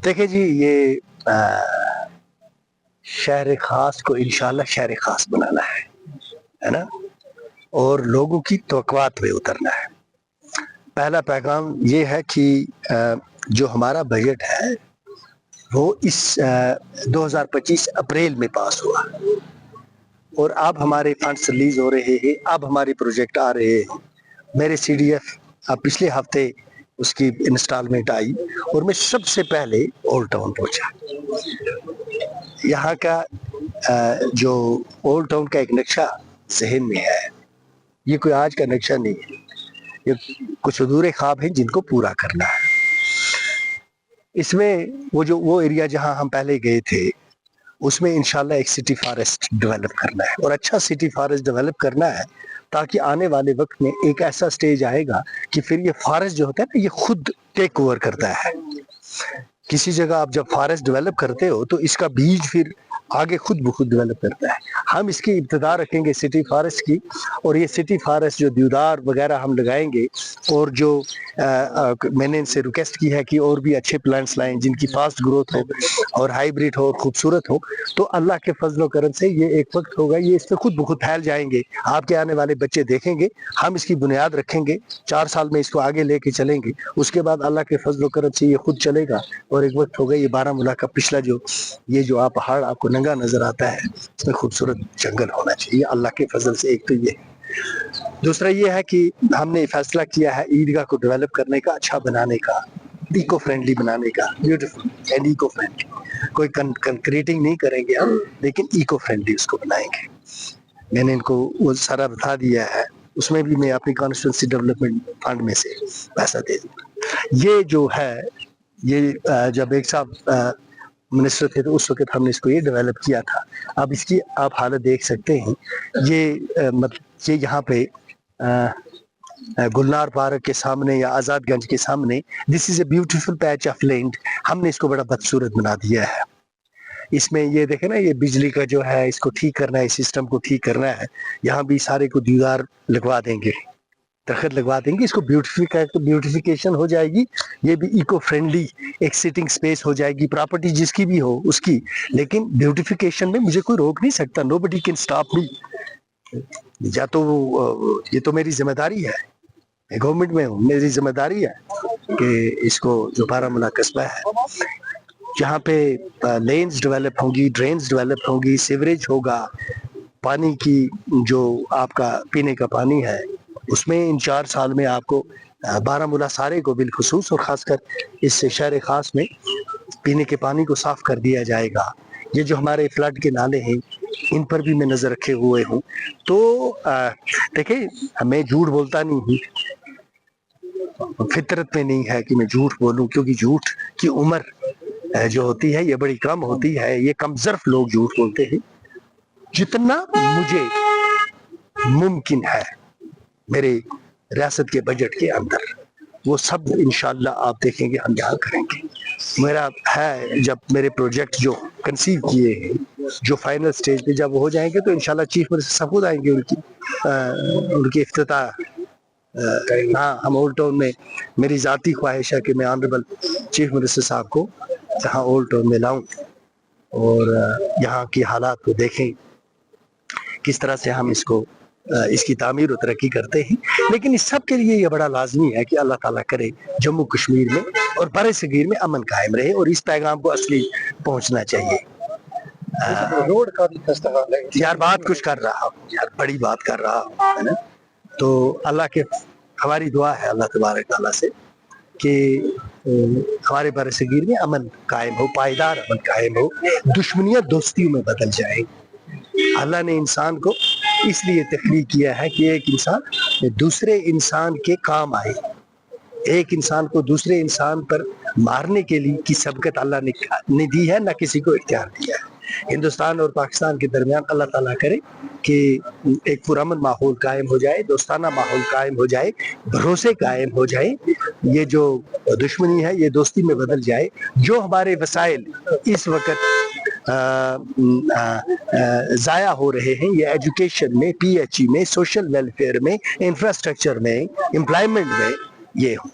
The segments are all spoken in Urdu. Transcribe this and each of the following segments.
دیکھیں جی یہ شہر خاص کو انشاءاللہ شہر خاص بنانا ہے نا، اور لوگوں کی توقعات پہ اترنا ہے۔ پہلا پیغام یہ ہے کہ جو ہمارا بجٹ ہے وہ اس 2025 اپریل میں پاس ہوا، اور اب ہمارے فنڈس ریلیز ہو رہے ہیں، اب ہمارے پروجیکٹ آ رہے ہیں۔ میرے سی ڈی ایف پچھلے ہفتے اس کی انسٹالمنٹ آئی، اور میں سب سے پہلے اولڈ ٹاؤن پہنچا۔ یہاں کا جو اولڈ ٹاؤن کا ایک نقشہ ذہن میں ہے، یہ کوئی آج کا نقشہ نہیں ہے، یہ کچھ ادھورے خواب ہیں جن کو پورا کرنا ہے۔ اس میں وہ ایریا جہاں ہم پہلے گئے تھے، اس میں انشاءاللہ ایک سٹی فارسٹ ڈیولپ کرنا ہے، اور اچھا سٹی فارسٹ ڈیولپ کرنا ہے تاکہ آنے والے وقت میں ایک ایسا سٹیج آئے گا کہ پھر یہ فارسٹ جو ہوتا ہے نا، یہ خود ٹیک اوور کرتا ہے۔ کسی جگہ آپ جب فارسٹ ڈیولپ کرتے ہو تو اس کا بیج پھر آگے خود بخود ڈیولپ کرتا ہے۔ ہم اس کی ابتدا رکھیں گے سٹی فارسٹ کی، اور یہ سٹی فارسٹ جو دیودار وغیرہ ہم لگائیں گے، اور جو میں نے ان سے ریکویسٹ کی ہے کہ اور بھی اچھے پلانٹس لائیں جن کی فاسٹ گروتھ ہو اور ہائیبریڈ ہو اور خوبصورت ہو، تو اللہ کے فضل و کرم سے یہ ایک وقت ہوگا یہ اس پہ خود بخود پھیل جائیں گے۔ آپ کے آنے والے بچے دیکھیں گے، ہم اس کی بنیاد رکھیں گے، 4 سال میں اس کو آگے لے کے چلیں گے، اس کے بعد اللہ کے فضل و کرم سے یہ خود چلے گا، اور ایک وقت ہوگا یہ بارہمولہ کا پچھلا جو آپ پہاڑ آپ کو ننگا نظر آتا ہے، اس میں خوبصورت جنگل ہونا چاہیے اللہ کے فضل سے۔ ایک تو یہ، دوسرا یہ ہے کہ ہم نے فیصلہ کیا ہے عیدگاہ کو ڈیولپ کرنے کا، اچھا بنانے کا، ایکو فرینڈلی بنانے کا، بیوٹیفل اینڈ ایکو فرینڈلی۔ کوئی کنکریٹنگ نہیں کریں گے ہم، لیکن ایکو فرینڈلی اس کو بنائیں گے۔ میں نے ان کو وہ سارا بتا دیا ہے، اس میں بھی میں اپنی کانسٹیٹوئنسی ڈیولپمنٹ فنڈ میں سے پیسہ دے دوں گا۔ یہ جو ہے، یہ جب ایک صاحب منسٹر تھے تو اس وقت ہم نے اس کو یہ ڈیولپ کیا تھا۔ اب اس کی آپ حالت دیکھ سکتے ہیں، یہ یہاں پہ گلنار پارک کے سامنے یا آزاد گنج کے سامنے، this is a beautiful patch of land, ہم نے اس کو بڑا بدصورت بنا دیا ہے۔ اس میں یہ دیکھیں نا، یہ بجلی کا جو ہے اس کو ٹھیک کرنا ہے، سسٹم کو ٹھیک کرنا ہے، یہاں بھی سارے کو دیوار لگوا دیں گے، درخت لگوا دیں گے، اس کو بیوٹیفیکیشن ہو جائے گی، یہ بھی ایکو فرینڈلی ایک سٹنگ سپیس ہو جائے گی، پراپرٹی جس کی بھی ہو اس کی، لیکن بیوٹیفیکیشن میں مجھے کوئی روک نہیں سکتا، نو بڈی کین سٹاپ می۔ یا تو یہ تو میری ذمہ داری ہے، میں گورنمنٹ میں ہوں، میری ذمہ داری ہے کہ اس کو جو بارہمولہ قصبہ ہے جہاں پہ لینز ڈیولپ ہوں گی، ڈرینز ڈیولپ ہوں گی، سیوریج ہوگا، پانی کی جو آپ کا پینے کا پانی ہے، اس میں ان 4 سال میں آپ کو بارہمولہ سارے کو بالخصوص اور خاص کر اس شہر خاص میں پینے کے پانی کو صاف کر دیا جائے گا۔ یہ جو ہمارے فلڈ کے نالے ہیں ان پر بھی میں نظر رکھے ہوئے ہوں۔ تو دیکھیں، میں جھوٹ بولتا نہیں ہوں، فطرت میں نہیں ہے کہ میں جھوٹ بولوں، کیونکہ جھوٹ کی عمر جو ہوتی ہے یہ بڑی کم ہوتی ہے، یہ کم ظرف لوگ جھوٹ بولتے ہیں۔ جتنا مجھے ممکن ہے میرے ریاست کے بجٹ کے اندر، وہ سب انشاءاللہ آپ دیکھیں گے ہم یہاں کریں گے۔ میرا ہے، جب میرے پروجیکٹ جو کنسیو کیے ہیں جو فائنل سٹیج پہ جب وہ ہو جائیں گے تو انشاءاللہ چیف منسٹر صاحب خود آئیں گے ان کی افتتاح۔ ہاں، ہم اولڈ ٹاؤن میں، میری ذاتی خواہش ہے کہ میں آنریبل چیف منسٹر صاحب کو یہاں اولڈ ٹاؤن میں لاؤں، اور یہاں کی حالات کو دیکھیں کس طرح سے ہم اس کی تعمیر و ترقی کرتے ہیں۔ لیکن اس سب کے لیے یہ بڑا لازمی ہے کہ اللہ تعالیٰ کرے جموں کشمیر میں اور بر صغیر میں امن قائم رہے، اور اس پیغام کو اصلی پہنچنا چاہیے۔ روڈ کا بھی یار بات کچھ کر رہا ہوں، یار بڑی بات کر رہا ہوں، ہے نا۔ تو اللہ کے، ہماری دعا ہے اللہ تبارک تعالیٰ سے کہ ہمارے بر صغیر میں امن قائم ہو، پائیدار امن قائم ہو، دشمنیاں دوستیوں میں بدل جائیں۔ اللہ نے انسان کو اس لیے تخلیق کیا ہے کہ ایک انسان دوسرے انسان کے کام آئے، ایک انسان کو دوسرے انسان پر مارنے کے لیے کی سبقت اللہ نے دی ہے، نہ کسی کو اختیار دیا ہے۔ ہندوستان اور پاکستان کے درمیان اللہ تعالیٰ کرے کہ ایک پرامن ماحول قائم ہو جائے، دوستانہ ماحول قائم ہو جائے، بھروسے قائم ہو جائے، یہ جو دشمنی ہے یہ دوستی میں بدل جائے۔ جو ہمارے وسائل اس وقت ضائع ہو رہے ہیں، یہ ایجوکیشن میں، پی ایچ ای میں، سوشل ویلفیئر میں، انفراسٹرکچر میں، امپلائمنٹ میں، یہ ہوں.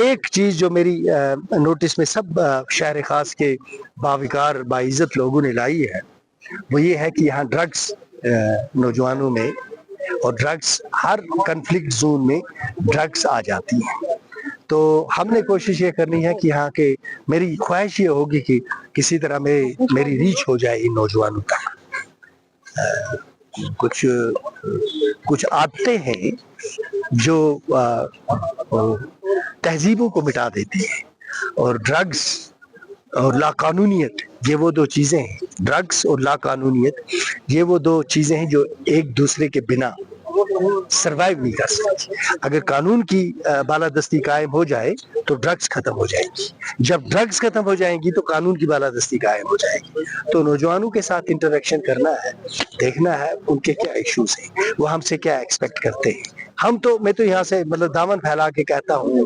ایک چیز جو میری نوٹس میں سب شہر خاص کے باوقار باعزت لوگوں نے لائی ہے وہ یہ ہے کہ یہاں ڈرگس نوجوانوں میں اور ڈرگس ہر کنفلکٹ زون میں ڈرگس آ جاتی ہیں. تو ہم نے کوشش یہ کرنی ہے کہ یہاں کے میری خواہش یہ ہوگی کہ کسی طرح میری ریچ ہو جائے ان نوجوانوں تک. کچھ عادتیں ہیں جو تہذیبوں کو مٹا دیتی ہیں اور ڈرگس اور لا قانونیت یہ وہ دو چیزیں ہیں. ڈرگس اور لا قانونیت یہ وہ دو چیزیں ہیں جو ایک دوسرے کے بنا سروائیو نہیں کر سکتی. اگر قانون کی بالادستی قائم ہو جائے تو ڈرگس ختم ہو جائے گی. جب ڈرگس ختم ہو جائیں گی تو قانون کی بالادستی قائم ہو جائے گی. تو نوجوانوں کے ساتھ انٹریکشن کرنا ہے, دیکھنا ہے ان کے کیا ایشوز ہیں, وہ ہم سے کیا ایکسپیکٹ کرتے ہیں. میں تو یہاں سے مطلب دامن پھیلا کے کہتا ہوں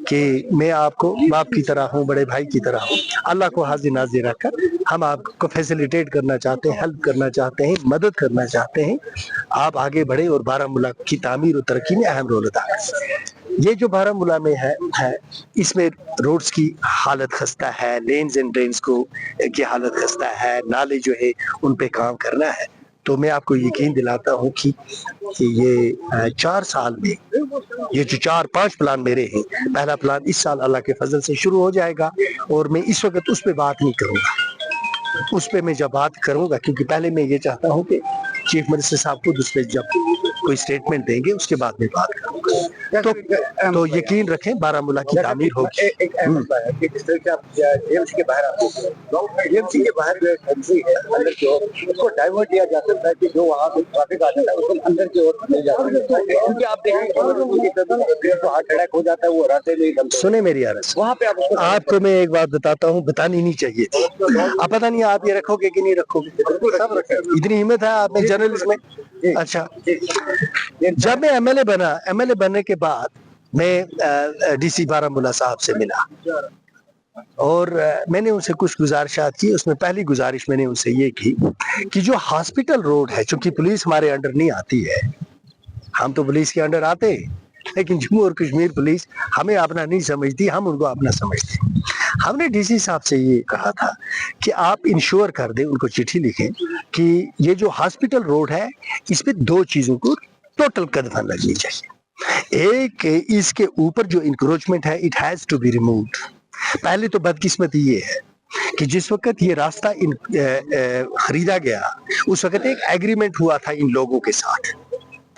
کہ میں آپ کو باپ کی طرح ہوں, بڑے بھائی کی طرح ہوں. اللہ کو حاضر ناظر رکھ کر ہم آپ کو فیسیلیٹیٹ کرنا چاہتے ہیں, ہیلپ کرنا چاہتے ہیں, مدد کرنا چاہتے ہیں. آپ آگے بڑھے اور بارہمولہ کی تعمیر و ترقی میں اہم رول ادا کریں. یہ جو بارہمولہ میں ہے اس میں روڈز کی حالت خستہ ہے, لینز اینڈ ڈرینز کی حالت خستہ ہے, نالے جو ہے ان پہ کام کرنا ہے. تو میں آپ کو یقین دلاتا ہوں کہ یہ 4 سال میں یہ جو 4-5 پلان میرے ہیں, پہلا پلان اس سال اللہ کے فضل سے شروع ہو جائے گا اور میں اس وقت اس پہ بات نہیں کروں گا. اس پہ میں جب بات کروں گا کیونکہ پہلے میں یہ چاہتا ہوں کہ چیف منسٹر صاحب کو دوسرے جب کوئی سٹیٹمنٹ دیں گے اس کے بعد میں بات کروں گا. تو یقین رکھیں بارہمولہ کی تعمیر ہوگی. سنیں میری عرض, آپ کو میں ایک بات بتاتا ہوں, بتانی نہیں چاہیے تھی. اب پتہ نہیں آپ یہ رکھو گے کہ نہیں رکھو گے, اتنی ہمت ہے آپ میں جرنلسٹ میں. اچھا, جب میں ایم ایل اے بننے کے بعد میں ڈی سی بارہمولہ صاحب سے ملا اور میں نے ان سے کچھ گزارشات کی. اس میں پہلی گزارش میں نے ان سے یہ کی کہ جو ہاسپٹل روڈ ہے, چونکہ پولیس ہمارے انڈر نہیں آتی ہے, ہم تو پولیس کے انڈر آتے ہیں لیکن جموں اور کشمیر پولیس ہمیں اپنا نہیں سمجھتی, ہم ان کو اپنا سمجھتے ہیں. ہم نے ڈی سی صاحب سے یہ کہا تھا کہ آپ انشور کر دیں, ان کو چٹھی لکھیں کہ یہ جو ہاسپٹل روڈ ہے اس پہ 2 چیزوں کو ٹوٹل قدغن لگنی چاہیے. ایک, اس کے اوپر جو انکروچمنٹ ہے it has to be removed. پہلے تو بدقسمتی یہ ہے کہ جس وقت یہ راستہ خریدا گیا اس وقت ایک ایگریمنٹ ہوا تھا ان لوگوں کے ساتھ,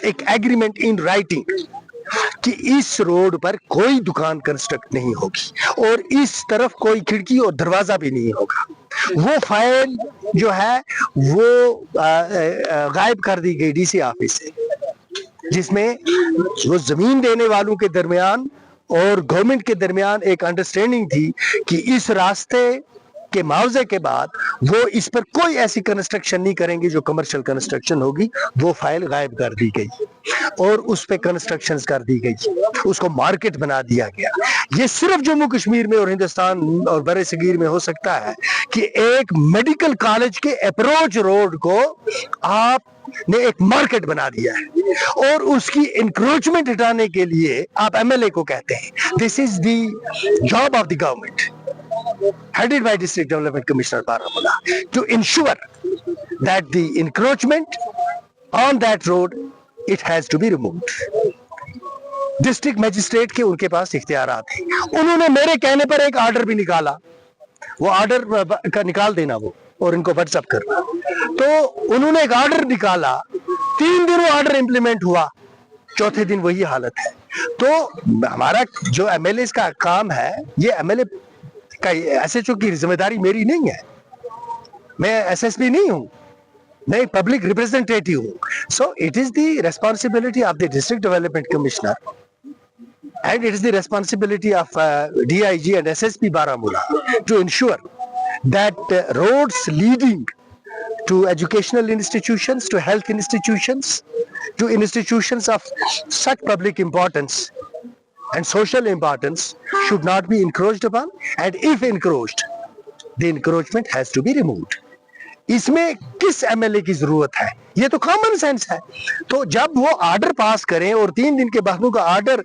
ایک ایگریمنٹ ان رائٹنگ کہ اس روڈ پر کوئی دکان کنسٹرکٹ نہیں ہوگی اور اس طرف کوئی کھڑکی اور دروازہ بھی نہیں ہوگا. وہ فائل جو ہے وہ غائب کر دی گئی ڈی سی آفس سے, جس میں وہ زمین دینے والوں کے درمیان اور گورنمنٹ کے درمیان ایک انڈرسٹینڈنگ تھی کہ اس راستے کے معاوضے کے بعد وہ اس پر کوئی ایسی کنسٹرکشن نہیں کریں گے جو کمرشل کنسٹرکشن ہوگی. وہ فائل غائب کر دی گئی اور اس پہ کنسٹرکشنز کر دی گئی, اس کو مارکیٹ بنا دیا گیا. یہ صرف جموں کشمیر میں اور ہندوستان اور بر صغیر میں ہو سکتا ہے کہ ایک میڈیکل کالج کے اپروچ روڈ کو آپ نے ایک مارکیٹ بنا دیا ہے اور اس کی انکروچمنٹ ہٹانے کے لیے آپ ایم ایل اے کو کہتے ہیں. This is the job of the government headed by District Development Commissioner Baramulla to ensure that the encroachment on that road it has to be removed. District magistrate کے ان کے پاس اختیارات ہیں. انہوں نے میرے کہنے پر ایک آرڈر بھی نکالا, وہ آرڈر کا نکال دینا وہ اور ان کو واٹس ایپ کرنا. تو انہوں نے ایک آرڈر نکالا, 3 دن وہ آرڈر امپلیمنٹ ہوا, 4تھے دن وہی حالت ہے. تو ہمارا جو ایم ایل اے کا کام ہے, یہ ایم ایل اے کا ایس ایچ او کی ذمہ داری میری نہیں ہے, میں ایس ایس پی نہیں ہوں, میں پبلک ریپرزینٹیٹیو ہوں. So it is the responsibility of the district development commissioner and it is the responsibility of DIG and SSP Baramulla to ensure that roads leading to educational institutions, to health institutions, to institutions of such public importance and social importance should not be encroached upon, and if encroached, the encroachment has to be removed. اس میں کس MLA کی ضرورت ہے؟ یہ تو کامن سینس ہے. تو جب وہ آرڈر پاس کریں اور 3 دن کے بعد کا آرڈر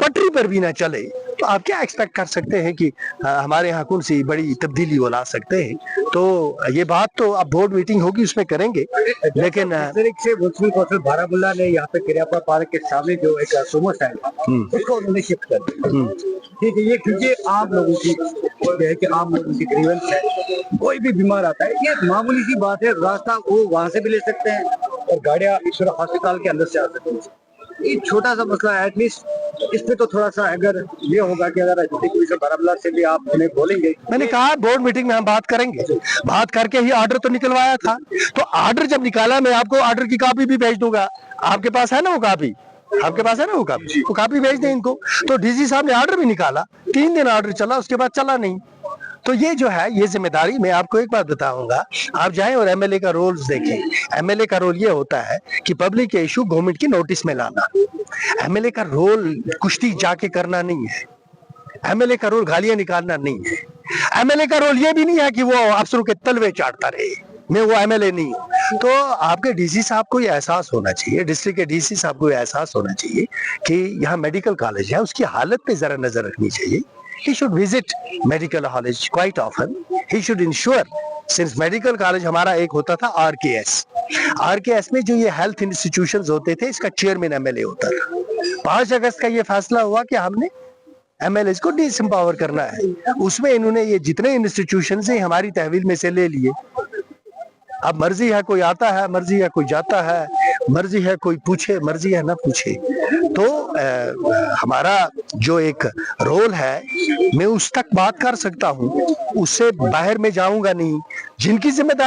پٹری پر بھی نہ چلے تو آپ کیا ایکسپیکٹ کر سکتے ہیں کہ ہمارے یہاں کون سی بڑی تبدیلی وہ لا سکتے ہیں؟ تو یہ بات تو اب بورڈ میٹنگ ہوگی اس میں کریں گے. لیکن مسلم کونسل بارہمولہ نے یہاں پہ کریاپا پارک کے سامنے جو ایک سومو اسٹینڈ اس کو انہوں نے شفٹ کر دیا. ٹھیک ہے, یہ کیونکہ عام لوگوں کی ہے کہ عام لوگوں کی گریونس ہے, کوئی بھی بیمار آتا ہے, یہ معمولی سی بات ہے, راستہ وہ وہاں سے بھی لے سکتے ہیں اور گاڑیاں صرف ہسپتال کے اندر سے آ سکتے ہیں. یہ چھوٹا سا مسئلہ ہے, ایٹ لیسٹ اس پہ تو تھوڑا سا اگر یہ ہوگا کہ اگر بارہمولہ سے بھی آپ انہیں بولیں گے. میں نے کہا بورڈ میٹنگ میں ہم بات کریں گے, بات کر کے ہی آرڈر تو نکلوایا تھا. تو آرڈر جب نکالا میں آپ کو آرڈر کی کاپی بھی بھیج دوں گا. آپ کے پاس ہے نا وہ کاپی؟ آپ کے پاس ہے نا وہ کاپی بھیج دیں ان کو. تو ڈی سی صاحب نے آرڈر بھی نکالا, 3 دن آرڈر چلا, اس کے بعد چلا نہیں. تو یہ جو ہے یہ ذمہ داری, میں آپ کو ایک بات بتاؤں گا, آپ جائیں اور MLA کا رولز دیکھیں. MLA کا رول یہ ہوتا ہے کہ پبلک کے ایشو گورنمنٹ کی نوٹس میں لانا. MLA کا رول کشتی جا کے کرنا نہیں ہے. MLA کا رول گالیاں نکالنا نہیں ہے. MLA کا رول یہ بھی نہیں ہے کہ وہ افسروں کے تلوے چاٹتا رہے. میں وہ MLA نہیں ہوں. تو آپ کے ڈی سی صاحب کو یہ احساس ہونا چاہیے, ڈسٹرکٹ کے ڈی سی صاحب کو یہ احساس ہونا چاہیے کہ یہاں میڈیکل کالج ہے, اس کی حالت پہ ذرا نظر رکھنی چاہیے. He should visit medical college quite often. He should ensure, since medical college ہمارا ایک ہوتا تھا RKS میں جو یہ ہیلتھ انسٹیٹیوشنز ہوتے تھے, اس کا چیئرمین MLA ہوتا تھا. 5 اگست کا یہ فیصلہ ہوا کہ ہم نے MLAs کو ڈس امپاور کرنا ہے. اس میں انہوں نے یہ جتنے انسٹیٹیوشنز ہیں ہماری تحویل میں سے لے لیے. اب مرضی ہے کوئی آتا ہے, مرضی ہے کوئی جاتا ہے, مرضی ہے کوئی پوچھے, مرضی ہے نہ پوچھے. تو ہمارا جو ایک رول ہے میں اس تک بات کر سکتا ہوں, اس سے باہر میں جاؤں گا نہیں. جن کی ذمہ داری